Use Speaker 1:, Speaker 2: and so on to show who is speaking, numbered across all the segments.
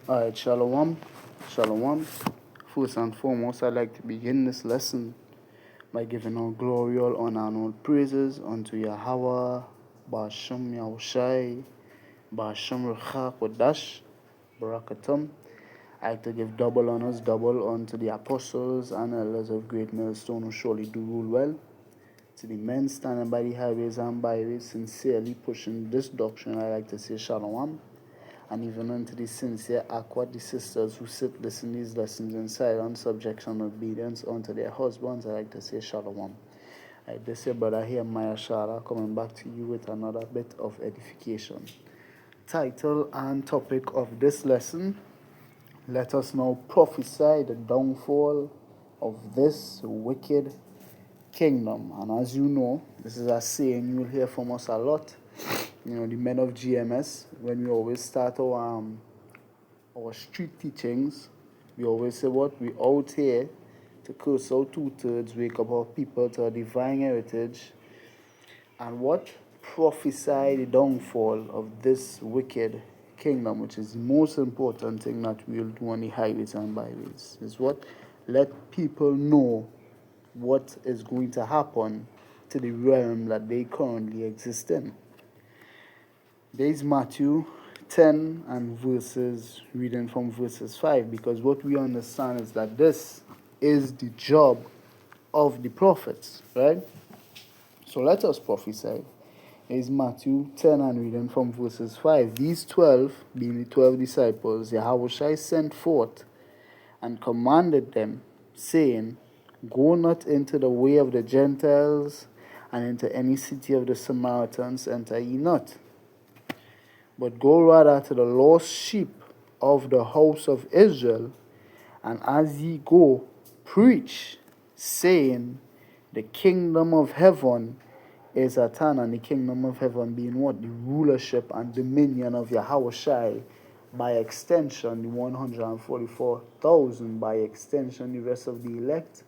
Speaker 1: Alright, Shalom. Shalom. First and foremost, I'd like to begin this lesson by giving all glory, all honor, and all praises unto Yahweh, Ba'ashem Yahushai, Ba'ashem Rucha Kodash, Barakatum. I like to give double honors, double unto the apostles and elders of Great Millstone who surely do rule well. To the men standing by the highways and byways, sincerely pushing this doctrine, I like to say Shalom. And even unto the sincere Aqua, the sisters who sit listen these lessons in silent subjection and obedience unto their husbands, I like to say Shalom. This your brother here, Maya Shara, coming back to you with another bit of edification. Title and topic of this lesson: let us now prophesy the downfall of this wicked kingdom. And as you know, this is a saying you'll hear from us a lot. The men of GMS, when we always start our street teachings, we always say what? We out here to curse out 2/3, wake up our people to a divine heritage, and what? Prophesy the downfall of this wicked kingdom, which is the most important thing that we'll do on the highways and byways. Is what? Let people know what is going to happen to the realm that they currently exist in. There is Matthew 10 and reading from verses 5, because what we understand is that this is the job of the prophets, right? So let us prophesy. There is Matthew 10 and reading from verses 5. These 12, being the 12 disciples, Yahushua sent forth and commanded them, saying, Go not into the way of the Gentiles, and into any city of the Samaritans enter ye not, but go rather to the lost sheep of the house of Israel. And as ye go, preach, saying, the kingdom of heaven is at hand. And the kingdom of heaven being what? The rulership and dominion of Yahushai. By extension, the 144,000. By extension, the rest of the elect.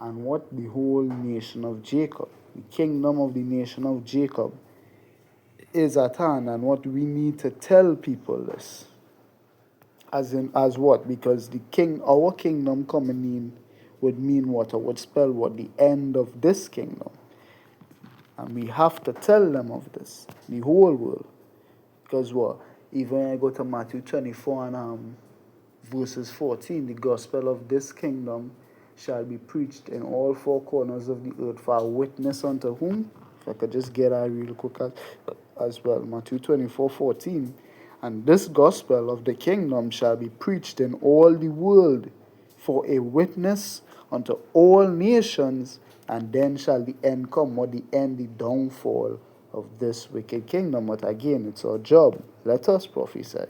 Speaker 1: And what? The whole nation of Jacob. The kingdom of the nation of Jacob is at hand. And what we need to tell people this, as what? Because our kingdom coming in would mean what? Or would spell what? The end of this kingdom. And we have to tell them of this, the whole world. Because what? Even when I go to Matthew 24 and verses 14, the gospel of this kingdom shall be preached in all four corners of the earth for a witness unto whom? If I could just get that real quick as well. Matthew 24:14. And this gospel of the kingdom shall be preached in all the world for a witness unto all nations, and then shall the end come. Or the end, the downfall of this wicked kingdom. But again, it's our job. Let us prophesy.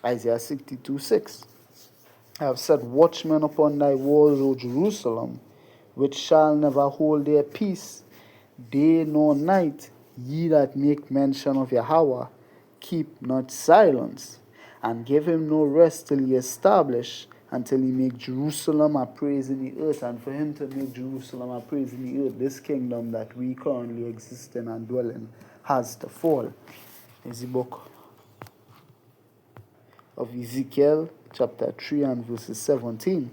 Speaker 1: Isaiah 62:6. I have set watchmen upon thy walls, O Jerusalem, which shall never hold their peace, day nor night. Ye that make mention of Yahweh, keep not silence, and give him no rest till he establish, until he make Jerusalem a praise in the earth. And for him to make Jerusalem a praise in the earth, this kingdom that we currently exist in and dwell in has to fall. Is the book of Ezekiel, chapter 3 and verses 17.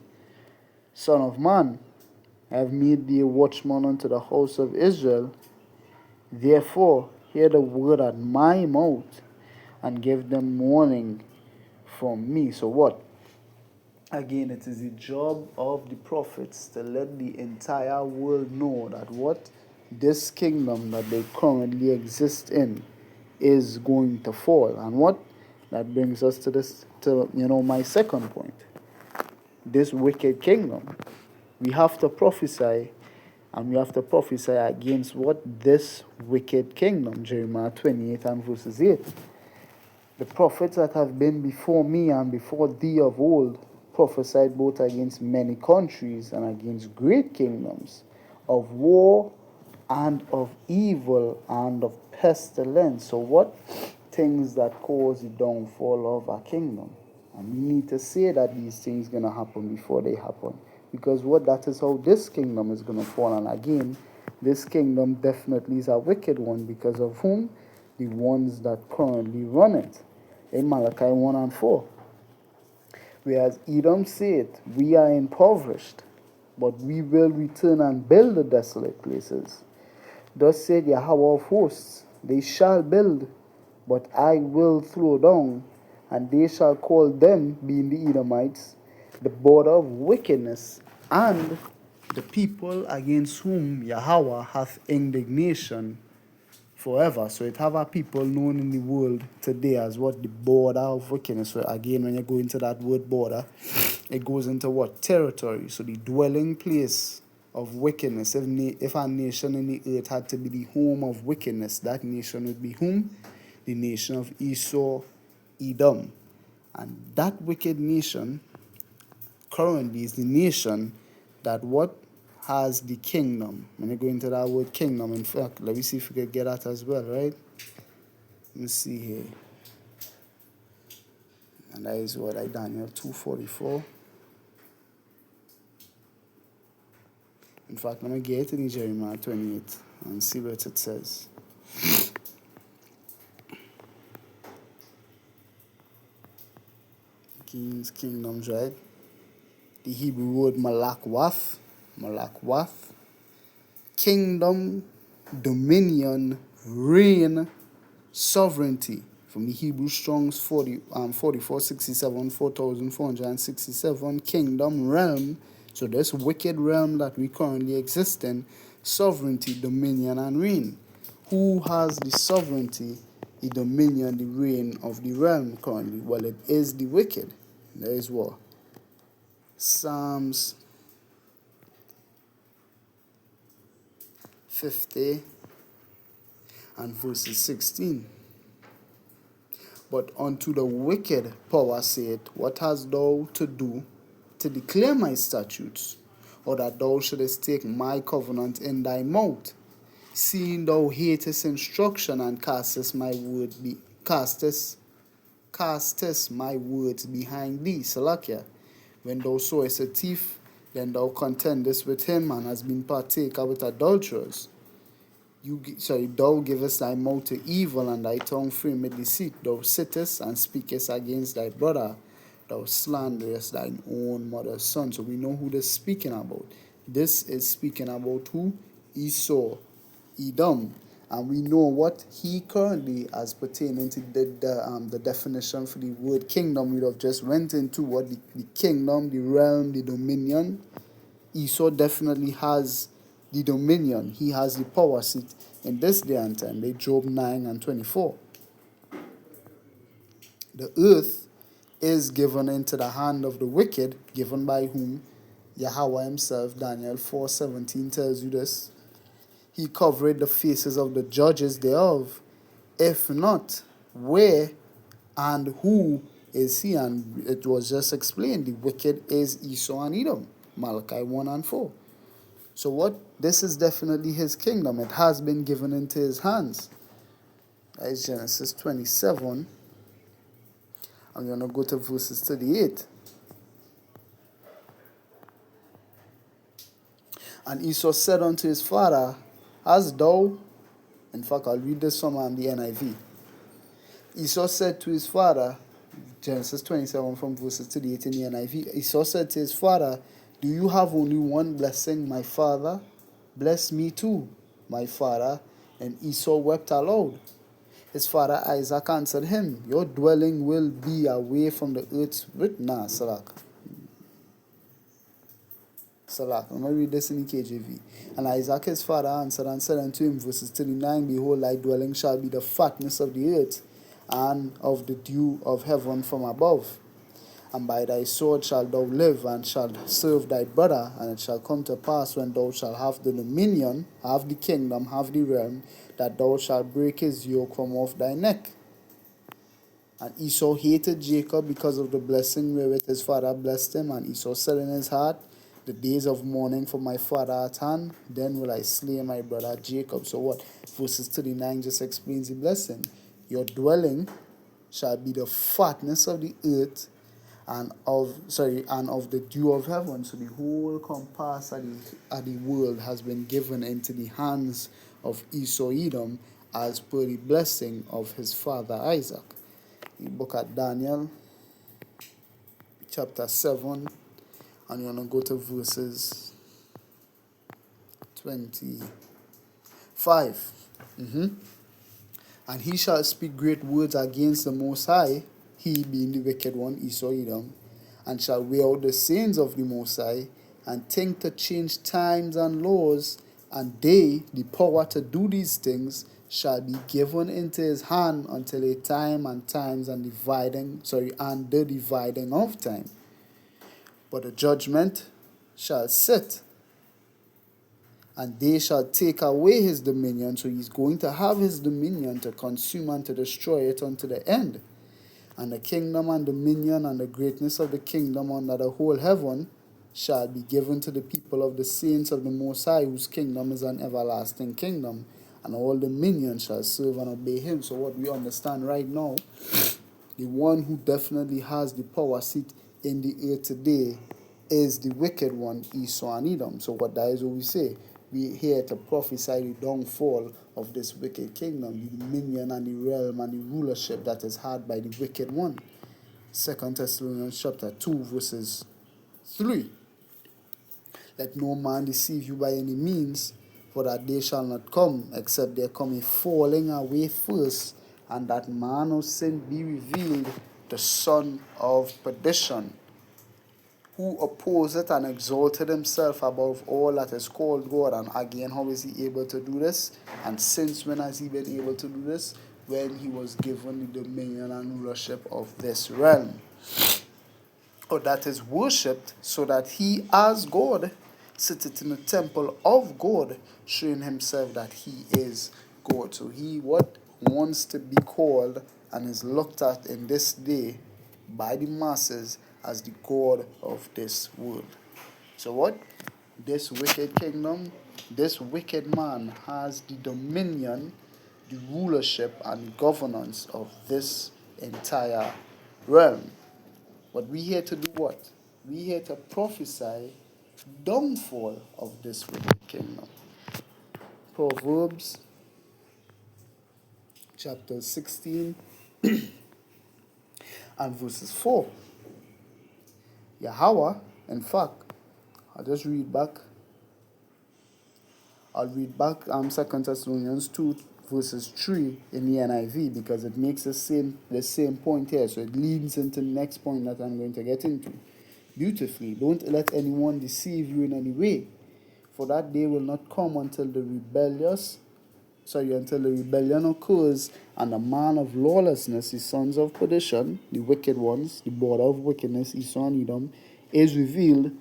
Speaker 1: Son of man, I have made thee a watchman unto the house of Israel. Therefore, hear the word at my mouth, and give them warning from me. So what? Again, it is the job of the prophets to let the entire world know that what? This kingdom that they currently exist in is going to fall. And what? That brings us to my second point. This wicked kingdom. We have to prophesy, and we have to prophesy against what? This wicked kingdom. Jeremiah 28 and verses 8. The prophets that have been before me and before thee of old prophesied both against many countries and against great kingdoms, of war and of evil and of pestilence. So what? Things that cause the downfall of our kingdom. And we need to say that these things are going to happen before they happen. Because what? That is how this kingdom is going to fall. And again, this kingdom definitely is a wicked one, because of whom? The ones that currently run it. In Malachi 1 and 4. Whereas Edom said, we are impoverished, but we will return and build the desolate places. Thus said Yahweh of hosts, they shall build, but I will throw down, and they shall call them, being the Edomites, the border of wickedness, and the people against whom Yahweh hath indignation forever. So it have a people known in the world today as what? The border of wickedness. So again, when you go into that word border, it goes into what? Territory. So the dwelling place of wickedness. If a nation in the earth had to be the home of wickedness, that nation would be whom? The nation of Esau, Edom. And that wicked nation currently is the nation that what? Has the kingdom. When you go into that word kingdom, in fact, let me see if we can get that as well, right? Let me see here. And that is what Daniel 2:44. In fact, let me get it in Jeremiah 28 and see what it says. Kingdoms, right? The Hebrew word malakwath. Kingdom, dominion, reign, sovereignty. From the Hebrew Strong's 4467, 4467, kingdom, realm. So this wicked realm that we currently exist in, sovereignty, dominion, and reign. Who has the sovereignty, the dominion, the reign of the realm currently? Well, it is the wicked. There is what? Psalms 50 and verses 16. But unto the wicked power saith, what hast thou to do to declare my statutes, or that thou shouldest take my covenant in thy mouth, seeing thou hatest instruction and castest my words behind thee. Salakia. When thou sawest a thief, then thou contendest with him, and hast been partaker with adulterers. Thou givest thy mouth to evil, and thy tongue frameth deceit. Thou sittest and speakest against thy brother. Thou slanderest thine own mother's son. So we know who this is speaking about. This is speaking about who? Esau, Edom. And we know what he currently, as pertaining to the definition for the word kingdom, we have just went into what the kingdom, the realm, the dominion. Esau definitely has the dominion. He has the power seat in this day and time. They Job 9 and 24. The earth is given into the hand of the wicked, given by whom? Yahweh himself, Daniel 4:17 tells you this. He covered the faces of the judges thereof. If not, where and who is he? And it was just explained. The wicked is Esau and Edom. Malachi 1 and 4. So what? This is definitely his kingdom. It has been given into his hands. That is Genesis 27. I'm going to go to verses 38. And Esau said unto his father, as thou... In fact, I'll read this from the NIV. Esau said to his father, Genesis 27 from verses 38 in the NIV. Esau said to his father, do you have only one blessing, my father? Bless me too, my father. And Esau wept aloud. His father Isaac answered him, your dwelling will be away from the earth's width. Salak. Let me read this in the KJV. And Isaac his father answered and said unto him, verses 39, behold, thy dwelling shall be the fatness of the earth, and of the dew of heaven from above. And by thy sword shalt thou live, and shalt serve thy brother. And it shall come to pass, when thou shalt have the dominion, have the kingdom, have the realm, that thou shalt break his yoke from off thy neck. And Esau hated Jacob because of the blessing wherewith his father blessed him. And Esau said in his heart, the days of mourning for my father at hand, then will I slay my brother Jacob. So what? Verses 39 just explains the blessing. Your dwelling shall be the fatness of the earth, and of the dew of heaven. So the whole compass of the world has been given into the hands of Esau Edom as per the blessing of his father Isaac. You look at Daniel chapter 7, and you're going to go to verses 25. And he shall speak great words against the Most High, he being the wicked one, Esau Edom, and shall wear out the saints of the Most High, and think to change times and laws, and they, the power to do these things, shall be given into his hand until a time and times and the dividing of time. But the judgment shall sit, and they shall take away his dominion. So he's going to have his dominion to consume and to destroy it unto the end. And the kingdom and dominion and the greatness of the kingdom under the whole heaven shall be given to the people of the saints of the Most High, whose kingdom is an everlasting kingdom, and all dominion shall serve and obey him. So what we understand right now, the one who definitely has the power seat in the earth today is the wicked one, Esau and Edom. So what that is what we say. We here to prophesy the downfall of this wicked kingdom, the dominion and the realm and the rulership that is had by the wicked one. 2 Thessalonians chapter 2 verses 3. Let no man deceive you by any means, for that day shall not come, except there come a falling away first, and that man of sin be revealed, the son of perdition, who opposeth and exalted himself above all that is called God. And again, how is he able to do this? And since when has he been able to do this? When he was given the dominion and rulership of this realm. Or that is worshipped, so that he as God sitteth in the temple of God, showing himself that he is God. So he wants to be called and is looked at in this day by the masses as the God of this world. So what? This wicked kingdom, this wicked man has the dominion, the rulership, and governance of this entire realm. But we here to do what? We here to prophesy downfall of this wicked kingdom. Proverbs chapter 16 and verses 4. Yahweh, in fact, I'll read back 2 Thessalonians 2 verses 3 in the NIV, because it makes the same point here. So it leads into the next point that I'm going to get into beautifully. Don't let anyone deceive you in any way, for that day will not come until the rebellion occurs, and the man of lawlessness, the sons of perdition, the wicked ones, the border of wickedness, Esau and Edom, is revealed.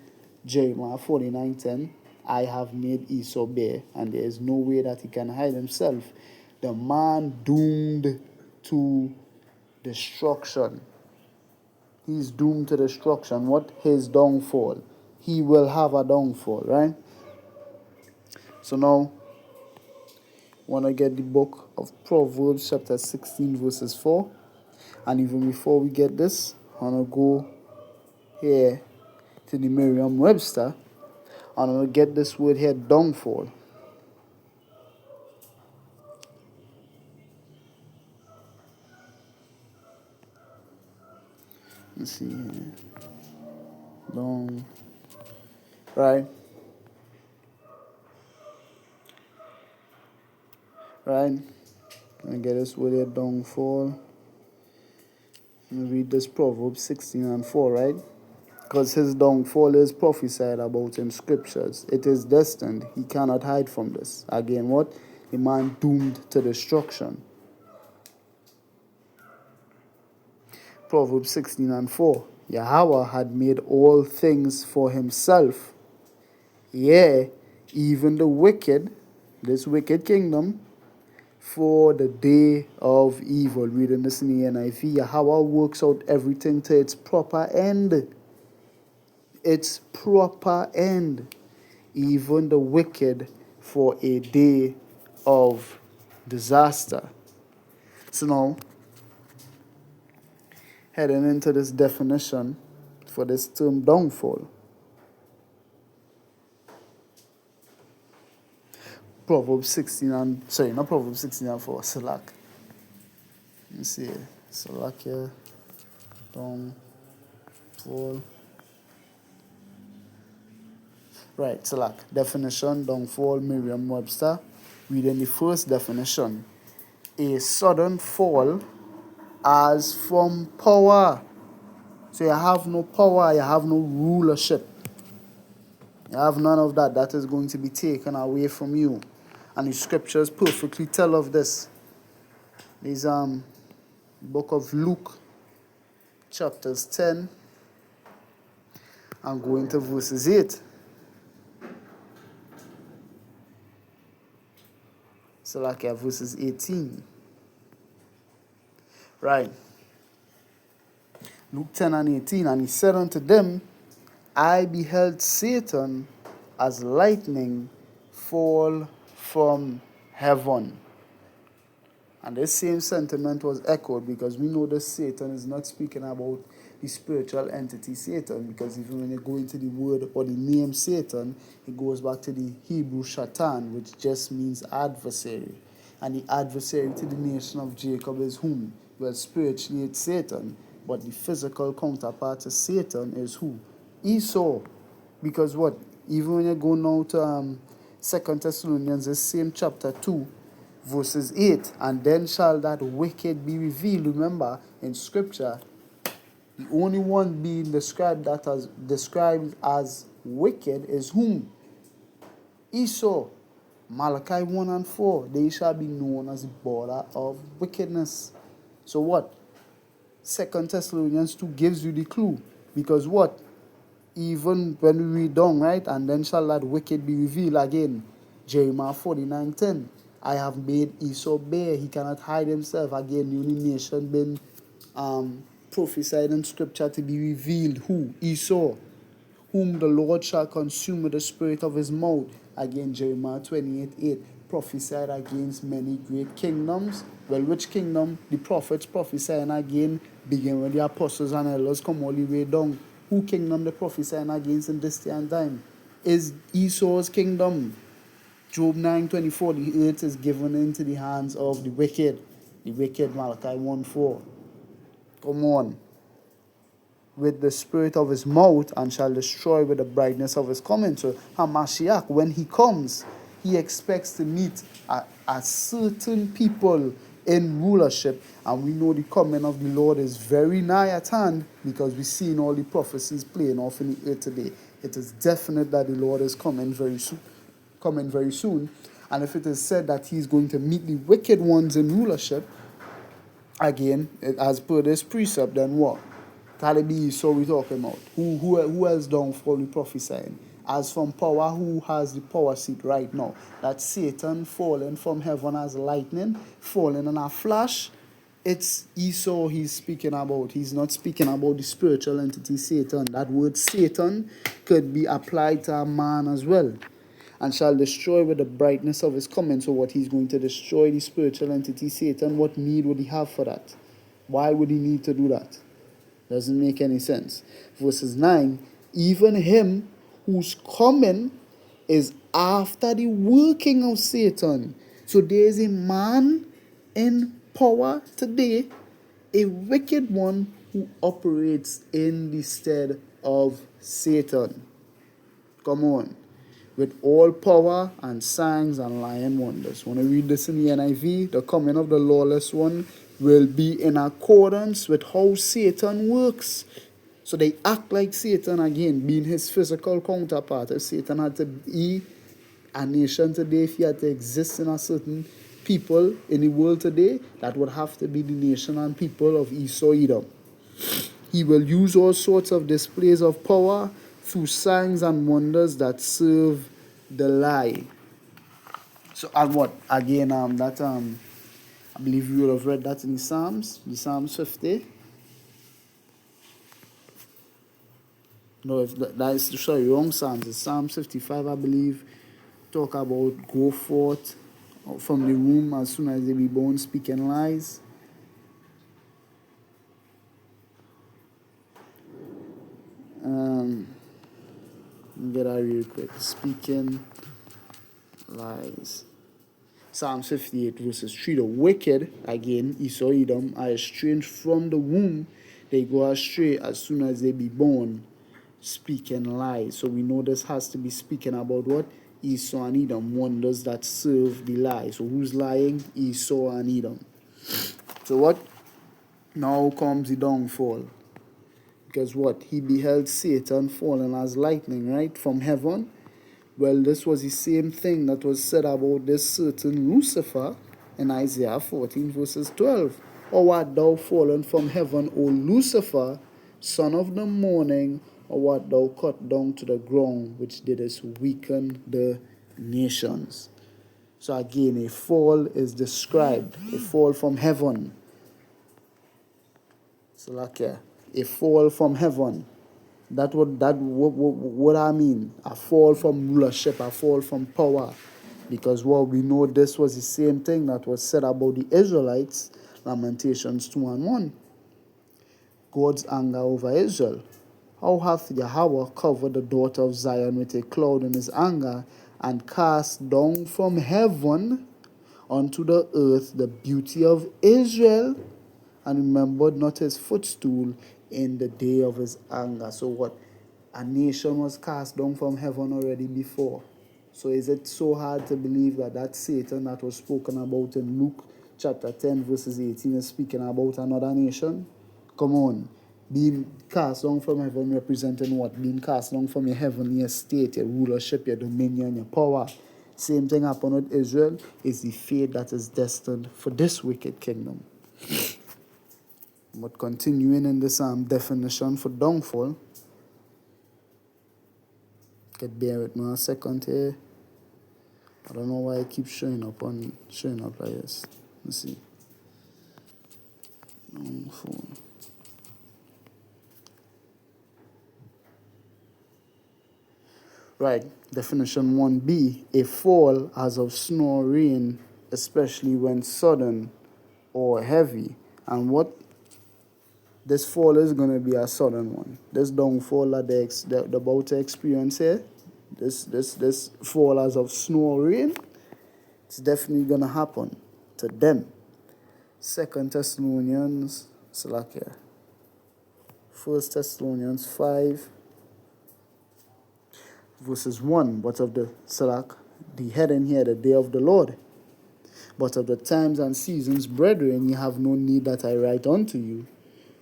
Speaker 1: Jeremiah 49:10. I have made Esau bare, and there is no way that he can hide himself. The man doomed to destruction. He's doomed to destruction. What? His downfall. He will have a downfall, right? So now, want to get the book of Proverbs chapter 16 verses 4. And even before we get this, I want to go here to the Merriam-Webster. I'm going to get this word here, downfall. Let's see here. Down. Right. Right. I get this word here, downfall. I'm going to read this Proverbs 16 and 4, right? Because his downfall is prophesied about in scriptures. It is destined. He cannot hide from this. Again, what? A man doomed to destruction. Proverbs 16 and 4. Yahweh had made all things for himself. Yea, even the wicked, this wicked kingdom, for the day of evil. Reading this in the NIV. Yahweh works out everything to its proper end. Its proper end. Even the wicked for a day of disaster. So now, heading into this definition for this term downfall. Proverbs 16 and, not Proverbs 16 and 4, Salak. Let me see, Salak here, down, downfall. Right, so like definition, downfall, Merriam-Webster. Reading the first definition. A sudden fall as from power. So you have no power, you have no rulership. You have none of that. That is going to be taken away from you. And the scriptures perfectly tell of this. There's book of Luke, chapters 10, and going to verses 8. So like verses 18. Right. Luke 10 and 18. And he said unto them, I beheld Satan as lightning fall from heaven. And this same sentiment was echoed, because we know that Satan is not speaking about the spiritual entity Satan, because even when you go into the word or the name Satan, it goes back to the Hebrew Shatan, which just means adversary. And the adversary to the nation of Jacob is whom? Well, spiritually it's Satan, but the physical counterpart to Satan is who? Esau. Because what? Even when you go now to 2 Thessalonians, the same chapter 2, verses 8, and then shall that wicked be revealed. Remember, in scripture, the only one being described as wicked is whom? Esau. Malachi 1 and 4, they shall be known as the border of wickedness. So what? 2 Thessalonians 2 gives you the clue. Because what? Even when we read down, right? And then shall that wicked be revealed again. Jeremiah 49:10. I have made Esau bare. He cannot hide himself. Again, the only nation been prophesied in scripture to be revealed. Who? Esau. Whom the Lord shall consume with the spirit of his mouth. Again, Jeremiah 28:8. Prophesied against many great kingdoms. Well, which kingdom? The prophets prophesying again, begin with the apostles and elders, come all the way down. Who kingdom they prophesying against in this day and time? Is Esau's kingdom. Job 9:24, the earth is given into the hands of the wicked. The wicked, Malachi 1:4. Come on. With the spirit of his mouth, and shall destroy with the brightness of his coming. So Hamashiach, when he comes, he expects to meet a certain people in rulership. And we know the coming of the Lord is very nigh at hand, because we've seen all the prophecies playing off in the earth today. It is definite that the Lord is coming very soon. And if it is said that he's going to meet the wicked ones in rulership, again, as per this precept, then what? Talibi, so we talking about. Who else downfall we prophesying? As from power, who has the power seat right now? That Satan falling from heaven as lightning, falling in a flash. It's Esau he's speaking about. He's not speaking about the spiritual entity Satan. That word Satan could be applied to a man as well. And shall destroy with the brightness of his coming. So what, he's going to destroy the spiritual entity Satan? What need would he have for that? Why would he need to do that? Doesn't make any sense. Verses 9, even him whose coming is after the working of Satan. So there is a man in power today, a wicked one who operates in the stead of Satan. Come on. With all power and signs and lying wonders. When I read this in the NIV, the coming of the lawless one will be in accordance with how Satan works. So they act like Satan again, being his physical counterpart. If Satan had to be a nation today, if he had to exist in a certain people in the world today, that would have to be the nation and people of Esau Edom. He will use all sorts of displays of power through signs and wonders that serve the lie. So, and what? Again, I believe you would have read that in the Psalms 50. No, if that is to show you wrong Psalms. It's Psalm 55, I believe, talk about go forth from the womb as soon as they be born, speaking lies. Get that real quick. Speaking lies. Psalm 58 verses 3. The wicked, again, Esau Edom, are estranged from the womb. They go astray as soon as they be born, speaking lies. So we know this has to be speaking about what? Esau and Edom, wonders that serve the lie. So who's lying? Esau and Edom. So what? Now comes the downfall. Because what? He beheld Satan falling as lightning, right? From heaven. Well, this was the same thing that was said about this certain Lucifer in Isaiah 14 verses 12. Or art thou fallen from heaven, O Lucifer, son of the morning, or art thou cut down to the ground, which didst weaken the nations? So again, a fall is described, a fall from heaven. So like a fall from heaven. What I mean, a fall from rulership, a fall from power. Because what we know, this was the same thing that was said about the Israelites, Lamentations 2:1. God's anger over Israel. How hath Yahweh covered the daughter of Zion with a cloud in his anger, and cast down from heaven unto the earth the beauty of Israel, and remembered not his footstool in the day of his anger. So what? A nation was cast down from heaven already before. So is it so hard to believe that that Satan that was spoken about in Luke chapter 10 verses 18 is speaking about another nation? Come on. Being cast down from heaven representing what? Being cast down from your heavenly estate, your rulership, your dominion, your power. Same thing happened with Israel. Is the fate that is destined for this wicked kingdom. But continuing in this definition for downfall, could bear with me a second here. I don't know why I keep showing up like this. Let's see. Downfall. Right, definition 1b, a fall as of snow or rain, especially when sudden or heavy. And what? This fall is going to be a sudden one. This downfall that they're about to experience here, this fall as of snow or rain, it's definitely going to happen to them. 2 Thessalonians, Salakia. 1 Thessalonians 5, verses 1. But of the heading here, the day of the Lord. But of the times and seasons, brethren, ye have no need that I write unto you.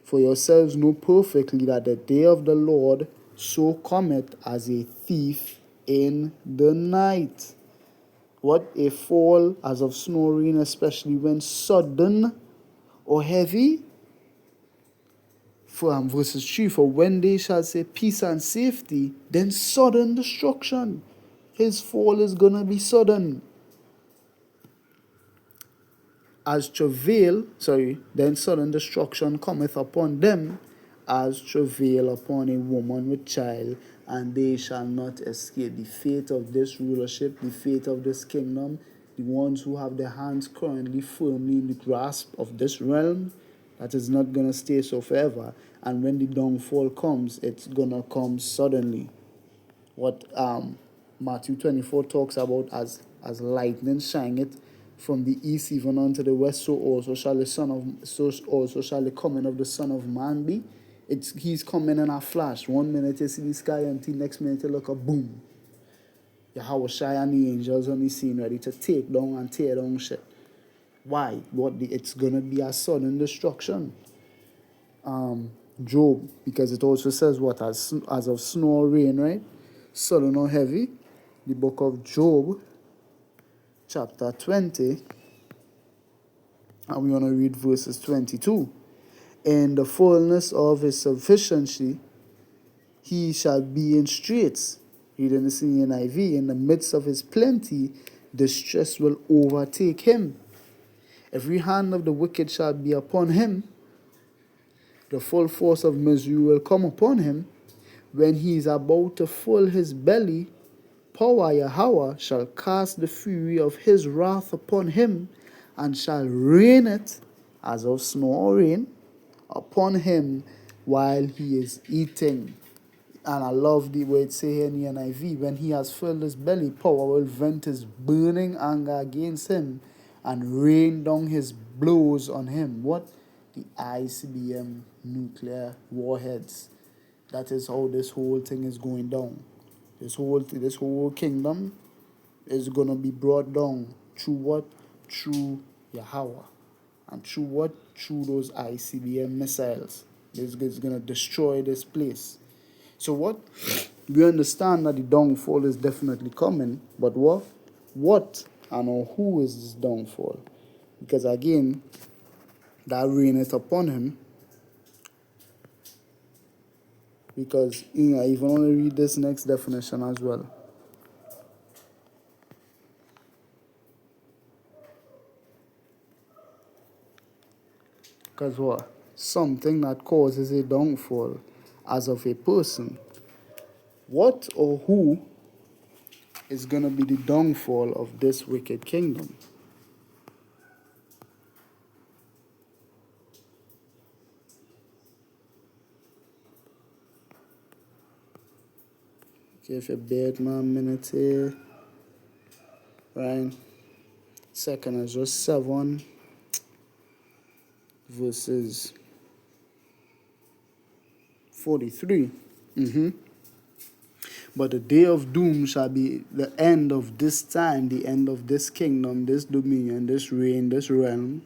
Speaker 1: For yourselves know perfectly that the day of the Lord so cometh as a thief in the night. What? A fall as of snow rain, especially when sudden or heavy. Verses 3, for when they shall say peace and safety, then sudden destruction. His fall is going to be sudden. Then sudden destruction cometh upon them, as travail upon a woman with child, and they shall not escape. The fate of this rulership, the fate of this kingdom, the ones who have their hands currently firmly in the grasp of this realm, that is not going to stay so forever. And when the downfall comes, it's going to come suddenly. What Matthew 24 talks about as lightning shineth from the east even unto the west, so also shall the coming of the Son of Man be. He's coming in a flash. 1 minute you see the sky empty, next minute you look up, boom. Yahweh Shai and the angels on the scene ready to take down and tear down shit. Why? It's gonna be a sudden destruction. Job, because it also says what? As of snow or rain, right? Sudden or heavy. The book of Job, chapter 20, and we're going to read verses 22. In the fullness of his sufficiency, he shall be in straits. Reading this in the NIV, in the midst of his plenty, distress will overtake him. Every hand of the wicked shall be upon him. The full force of misery will come upon him. When he is about to fill his belly, power Yahweh shall cast the fury of his wrath upon him, and shall rain it, as of snow or rain, upon him while he is eating. And I love the way it says here in the NIV, when he has filled his belly, power will vent his burning anger against him, and rain down his blows on him. What? The ICBM nuclear warheads. That is how this whole thing is going down. This whole kingdom is gonna be brought down through what? Through Yahweh. And through what? Through those ICBM missiles. It's gonna destroy this place. So what? We understand that the downfall is definitely coming, but what? What and or who is this downfall? Because again, that reigneth upon him. Because I even want to read this next definition as well. Because what? Something that causes a downfall as of a person. What or who is going to be the downfall of this wicked kingdom? Okay, if you bear with me a minute here, right? Second is just 7 verses 43. But the day of doom shall be the end of this time, the end of this kingdom, this dominion, this reign, this realm,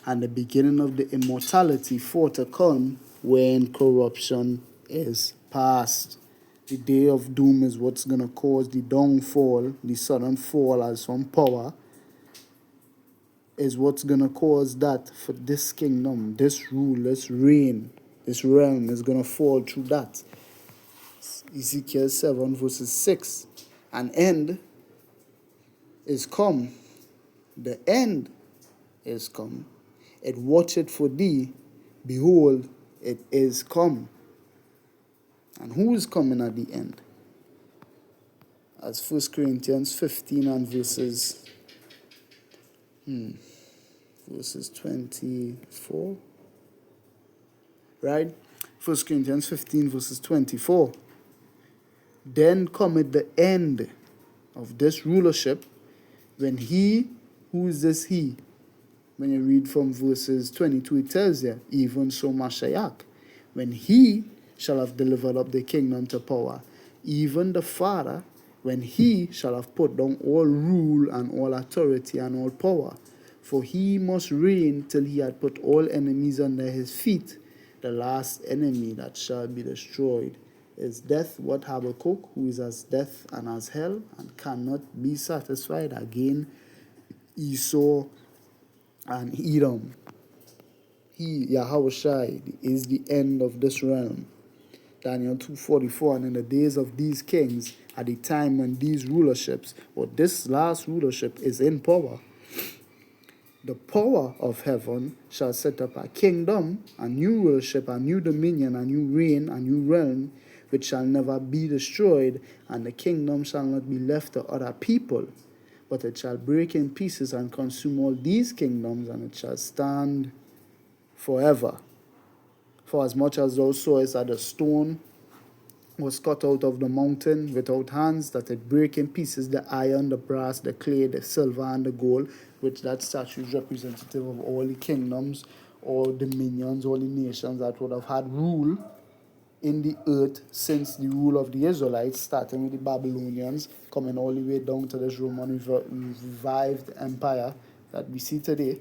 Speaker 1: and the beginning of the immortality for to come, when corruption is past. The day of doom is what's going to cause the downfall, the sudden fall as from power, is what's going to cause that for this kingdom, this rule, this reign, this realm is going to fall through that. Ezekiel 7 verses 6. An end is come. The end is come. It watcheth for thee. Behold, it is come. And who is coming at the end? As 1 Corinthians 15 and verses 24. Right? 1 Corinthians 15 verses 24. Then cometh the end of this rulership, when he, who is this he? When you read from verses 22, it tells you, even so Mashiach, when he shall have delivered up the kingdom to power, even the Father, when he shall have put down all rule and all authority and all power. For he must reign till he had put all enemies under his feet. The last enemy that shall be destroyed is death. What? Habakkuk, who is as death and as hell and cannot be satisfied. Again, Esau and Edom. He, Yahushai, is the end of this realm. Daniel 2:44. And in the days of these kings, at the time when these rulerships, or this last rulership, is in power, the power of heaven shall set up a kingdom, a new rulership, a new dominion, a new reign, a new realm, which shall never be destroyed, and the kingdom shall not be left to other people, but it shall break in pieces and consume all these kingdoms, and it shall stand forever. For as much as thou sawest that the stone was cut out of the mountain without hands, that it break in pieces the iron, the brass, the clay, the silver, and the gold, which that statue is representative of all the kingdoms, all dominions, all the nations that would have had rule in the earth since the rule of the Israelites, starting with the Babylonians, coming all the way down to this Roman revived empire that we see today.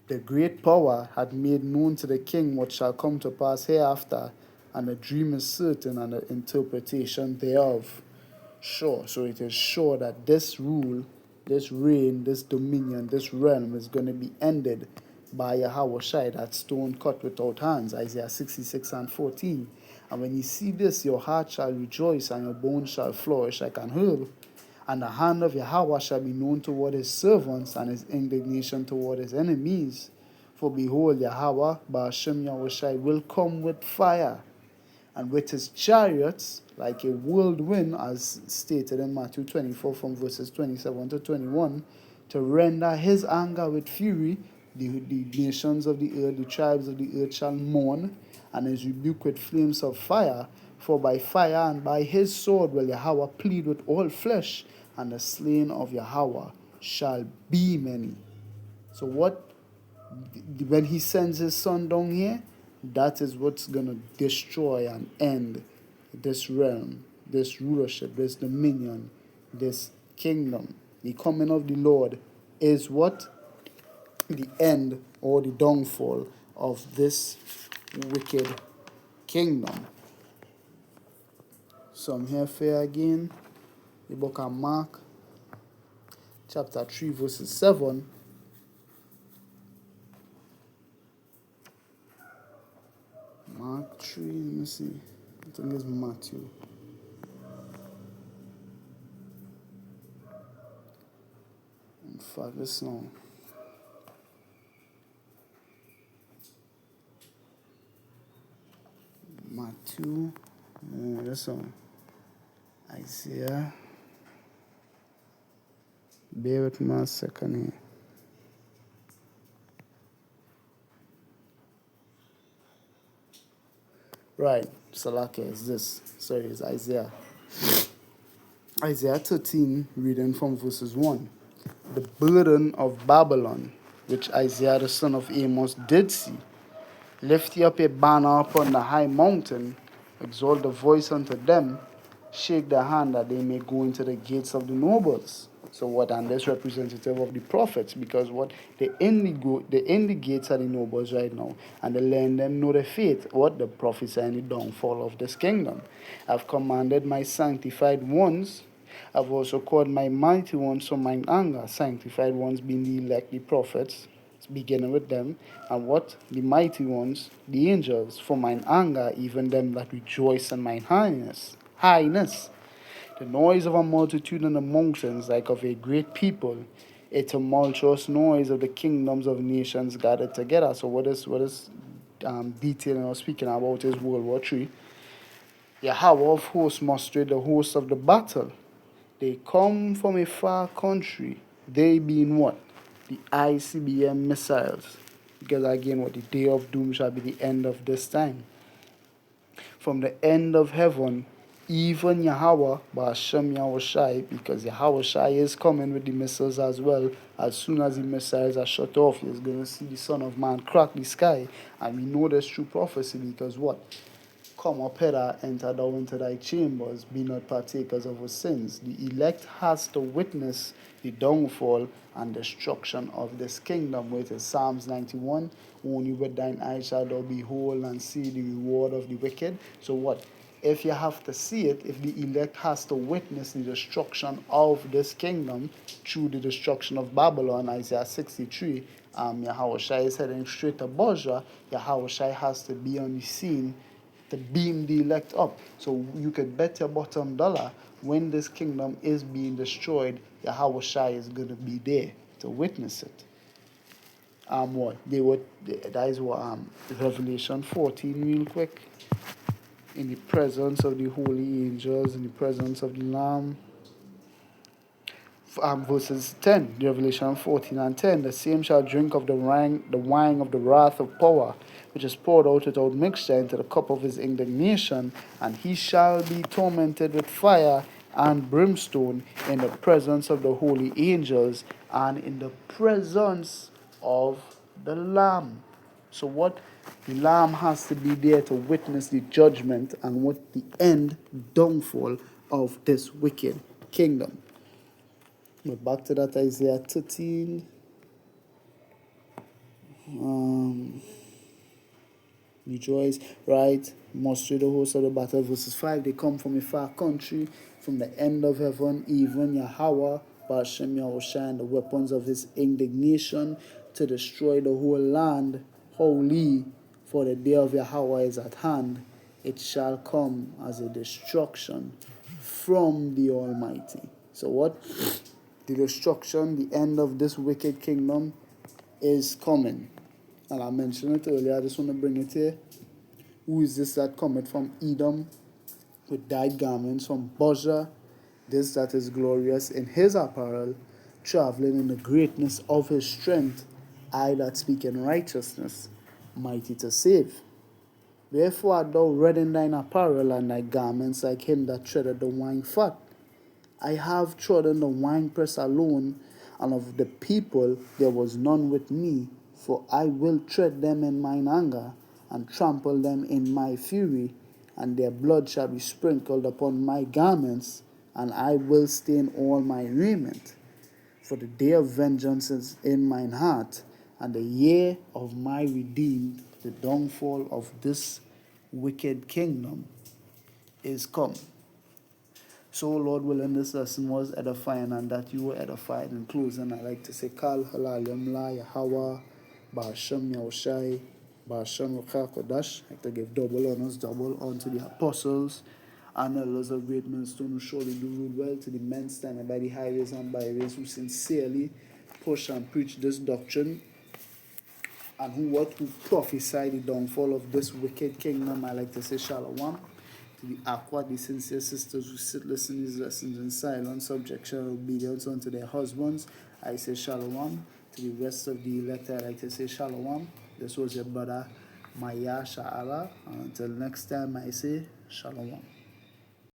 Speaker 1: The great power had made known to the king what shall come to pass hereafter, and the dream is certain, and the interpretation thereof sure. So it is sure that this rule, this reign, this dominion, this realm is going to be ended by Yahweh, that stone cut without hands, Isaiah 66 and 14. And when you see this, your heart shall rejoice, and your bones shall flourish like an herb. And the hand of Yahweh shall be known toward his servants, and his indignation toward his enemies. For behold, Yahweh, Ba'ashem Yahushai, will come with fire, and with his chariots like a whirlwind, as stated in Matthew 24 from verses 27 to 21, to render his anger with fury. The nations of the earth, the tribes of the earth shall mourn, and his rebuke with flames of fire. For by fire and by his sword will Yahweh plead with all flesh, and the slain of Yahweh shall be many. So what When he sends his son down here, that is what's going to destroy and end this realm, this rulership, this dominion, this kingdom. The coming of the Lord is what? The end or the downfall of this wicked kingdom. So I'm here for again, the book of Mark, chapter 3, verses 7. Mark 3, let me see. I think it's Matthew. In fact, it's not. Matthew. This one. Isaiah. Bear with me a second here. Right, Salaka is this. Sorry, it's Isaiah. Isaiah 13, reading from verses 1. The burden of Babylon, which Isaiah the son of Amos did see. Lift ye up a banner upon the high mountain, exalt the voice unto them, shake the hand that they may go into the gates of the nobles. So what? And this representative of the prophets, because what? They in the gates of the nobles right now, and they learn them know the faith. What? The prophesy and the downfall of this kingdom. I've commanded my sanctified ones. I've also called my mighty ones from mine anger. Sanctified ones being the elect, the prophets, beginning with them, and what? The mighty ones, the angels, for mine anger, even them that rejoice in mine highness. The noise of a multitude in the mountains, like of a great people, a tumultuous noise of the kingdoms of nations gathered together. So what is detailing or speaking about is World War III. Yahweh of hosts mustered the hosts of the battle. They come from a far country, they being what? The ICBM missiles. Because again, what? The day of doom shall be the end of this time. From the end of heaven, even Yahweh, Ba'ashem Yahushai, because Yahushai is coming with the missiles as well. As soon as the missiles are shut off, you're going to see the Son of Man crack the sky. And we know this through prophecy because what? Come up hither, enter thou into thy chambers, be not partakers of our sins. The elect has to witness the downfall and destruction of this kingdom, which is Psalms 91. Only with thine eyes shalt thou behold and see the reward of the wicked. So what? If you have to see it, if the elect has to witness the destruction of this kingdom through the destruction of Babylon, Isaiah 63, Yahushua is heading straight to Bozrah. Yahushua has to be on the scene to beam the elect up. So you could bet your bottom dollar when this kingdom is being destroyed, Yahushua is going to be there to witness it. That is what Revelation 14 real quick. In the presence of the holy angels, in the presence of the Lamb. Verses 10, Revelation 14 and 10, the same shall drink of the wine of the wrath of power, which is poured out without mixture into the cup of his indignation, and he shall be tormented with fire and brimstone in the presence of the holy angels and in the presence of the Lamb. So what? The Lamb has to be there to witness the judgment and what the end downfall of this wicked kingdom. But back to that Isaiah 13. Rejoice, right? Muster the host of the battle. Verses 5. They come from a far country, from the end of heaven, even Yahweh, Ba'ashem Yahushua, and the weapons of his indignation to destroy the whole land. Holy, for the day of Yahweh is at hand. It shall come as a destruction from the Almighty. So what? The destruction, the end of this wicked kingdom is coming. And I mentioned it earlier, I just want to bring it here. Who is this that cometh from Edom with dyed garments, from Bozrah, this that is glorious in his apparel, traveling in the greatness of his strength, I that speak in righteousness, mighty to save. Wherefore art thou red in thine apparel, and thy garments like him that treadeth the wine fat? I have trodden the winepress alone, and of the people there was none with me. For I will tread them in mine anger, and trample them in my fury, and their blood shall be sprinkled upon my garments, and I will stain all my raiment. For the day of vengeance is in mine heart, and the year of my redeemed, the downfall of this wicked kingdom is come. So, Lord willing, this lesson was edifying, and that you were edified. In closing, I like to say, Kal halal yamla Yahweh, Ba'ashem Yahushai, Ba'ashem Ruach Kodash. I like to give double honors, double unto the apostles and elders of great millstone who surely do rule well, to the men standing by the highways and byways who sincerely push and preach this doctrine, and who prophesy the downfall of this wicked kingdom. I like to say shalom. To the aqua, the sincere sisters who sit listen to these lessons in silence, subjection and obedience unto their husbands, I say shalom. To the rest of the elect, I like to say shalom. This was your brother Maya Sha'ala, and until next time I say shalom.